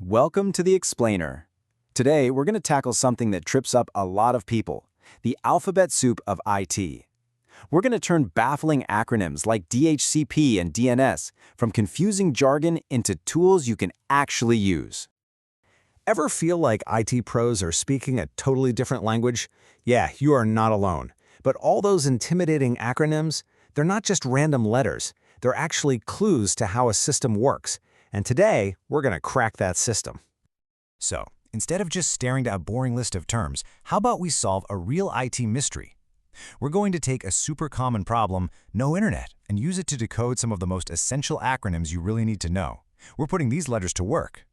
Welcome to the Explainer. Today, we're going to tackle something that trips up a lot of people, the alphabet soup of IT. We're going to turn baffling acronyms like DHCP and DNS from confusing jargon into tools you can actually use. Ever feel like IT pros are speaking a totally different language? Yeah, you are not alone. But all those intimidating acronyms, they're not just random letters. They're actually clues to how a system works. And today, we're going to crack that system. So, instead of just staring at a boring list of terms, how about we solve a real IT mystery? We're going to take a super common problem, no internet, and use it to decode some of the most essential acronyms you really need to know. We're putting these letters to work.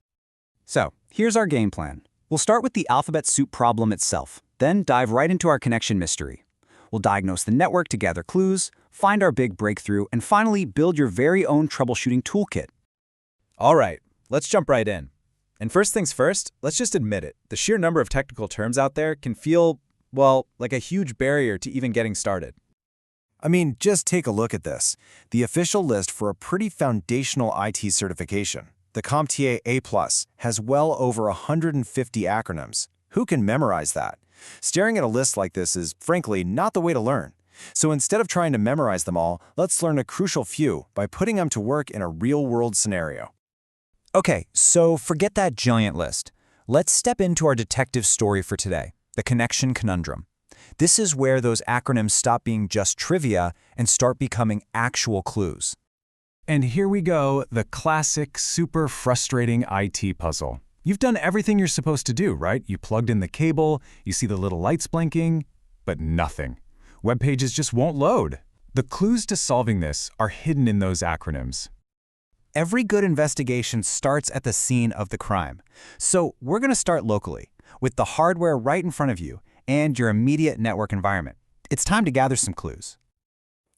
So, here's our game plan. We'll start with the alphabet soup problem itself, then dive right into our connection mystery. We'll diagnose the network to gather clues, find our big breakthrough, and finally build your very own troubleshooting toolkit. All right, let's jump right in. And first things first, let's just admit it. The sheer number of technical terms out there can feel, well, like a huge barrier to even getting started. I mean, just take a look at this. The official list for a pretty foundational IT certification, the CompTIA A Core, has well over 150 acronyms. Who can memorize that? Staring at a list like this is, frankly, not the way to learn. So instead of trying to memorize them all, let's learn a crucial few by putting them to work in a real-world scenario. Okay, so forget that giant list. Let's step into our detective story for today, the connection conundrum. This is where those acronyms stop being just trivia and start becoming actual clues. And here we go, the classic, super frustrating IT puzzle. You've done everything you're supposed to do, right? You plugged in the cable, you see the little lights blinking, but nothing. Web pages just won't load. The clues to solving this are hidden in those acronyms. Every good investigation starts at the scene of the crime. So we're going to start locally, with the hardware right in front of you and your immediate network environment. It's time to gather some clues.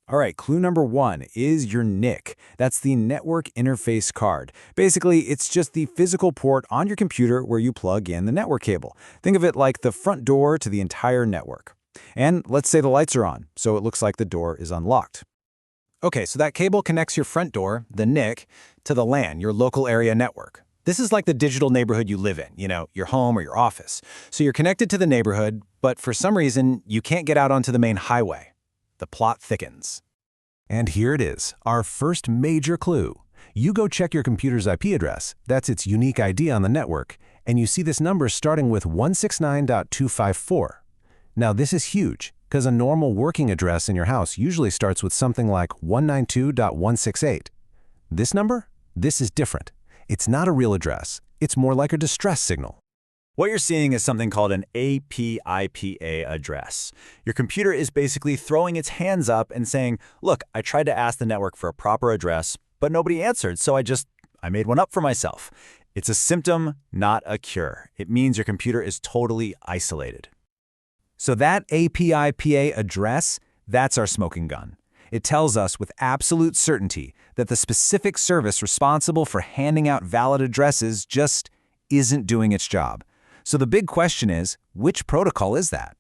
All right, clue number 1 is your NIC. That's the network interface card. Basically, it's just the physical port on your computer where you plug in the network cable. Think of it like the front door to the entire network. And let's say the lights are on, so it looks like the door is unlocked. Okay, so that cable connects your front door, the NIC, to the LAN, your local area network. This is like the digital neighborhood you live in, your home or your office. So you're connected to the neighborhood, but for some reason, you can't get out onto the main highway. The plot thickens. And here it is, our first major clue. You go check your computer's IP address, that's its unique ID on the network, and you see this number starting with 169.254. Now this is huge, because a normal working address in your house usually starts with something like 192.168. This number? This is different. It's not a real address. It's more like a distress signal. What you're seeing is something called an APIPA address. Your computer is basically throwing its hands up and saying, look, I tried to ask the network for a proper address, but nobody answered, so I made one up for myself. It's a symptom, not a cure. It means your computer is totally isolated. So that APIPA address, that's our smoking gun. It tells us with absolute certainty that the specific service responsible for handing out valid addresses just isn't doing its job. So the big question is, which protocol is that?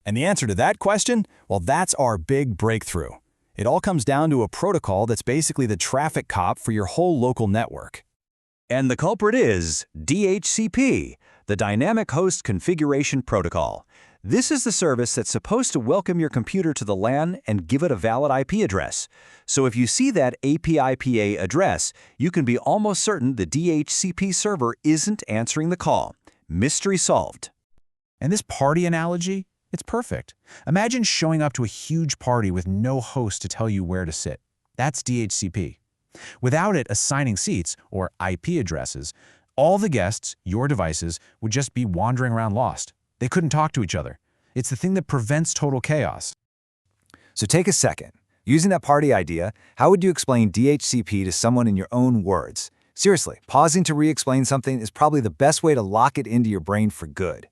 And the answer to that question? Well, that's our big breakthrough. It all comes down to a protocol that's basically the traffic cop for your whole local network. And the culprit is DHCP, the Dynamic Host Configuration Protocol. This is the service that's supposed to welcome your computer to the LAN and give it a valid IP address. So if you see that APIPA address, you can be almost certain the DHCP server isn't answering the call. Mystery solved. And this party analogy, it's perfect. Imagine showing up to a huge party with no host to tell you where to sit. That's DHCP. Without it assigning seats, or IP addresses, all the guests, your devices, would just be wandering around lost. They couldn't talk to each other. It's the thing that prevents total chaos. So take a second. Using that party idea, how would you explain DHCP to someone in your own words? Seriously, pausing to re-explain something is probably the best way to lock it into your brain for good.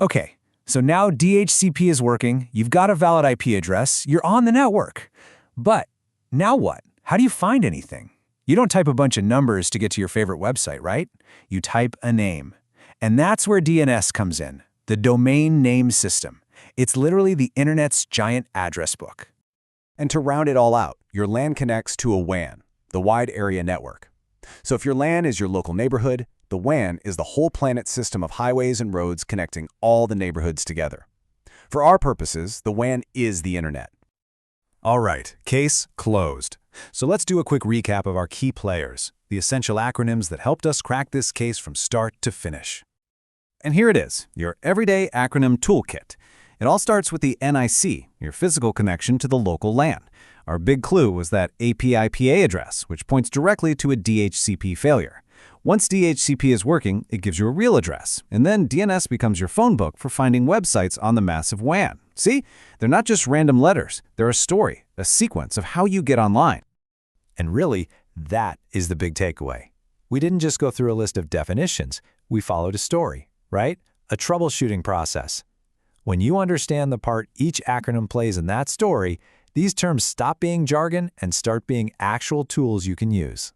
Okay, so now DHCP is working, you've got a valid IP address, you're on the network. But now what? How do you find anything? You don't type a bunch of numbers to get to your favorite website, right? You type a name. And that's where DNS comes in, the domain name system. It's literally the internet's giant address book. And to round it all out, your LAN connects to a WAN, the wide area network. So if your LAN is your local neighborhood, the The WAN is the whole planet's system of highways and roads connecting all the neighborhoods together. For our purposes, the WAN is the internet. All right, case closed. So let's do a quick recap of our key players, the essential acronyms that helped us crack this case from start to finish. And here it is, your everyday acronym toolkit. It all starts with the NIC, your physical connection to the local LAN. Our big clue was that API-PA address, which points directly to a DHCP failure. Once DHCP is working, it gives you a real address, and then DNS becomes your phone book for finding websites on the massive WAN. See? They're not just random letters. They're a story, a sequence of how you get online. And really, that is the big takeaway. We didn't just go through a list of definitions. We followed a story, right? A troubleshooting process. When you understand the part each acronym plays in that story, these terms stop being jargon and start being actual tools you can use.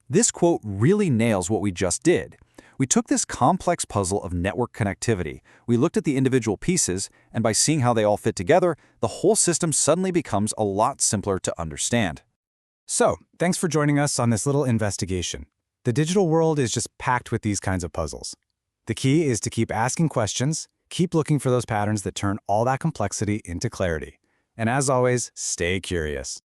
This quote really nails what we just did. We took this complex puzzle of network connectivity, we looked at the individual pieces, and by seeing how they all fit together, the whole system suddenly becomes a lot simpler to understand. So, thanks for joining us on this little investigation. The digital world is just packed with these kinds of puzzles. The key is to keep asking questions, keep looking for those patterns that turn all that complexity into clarity. And as always, stay curious.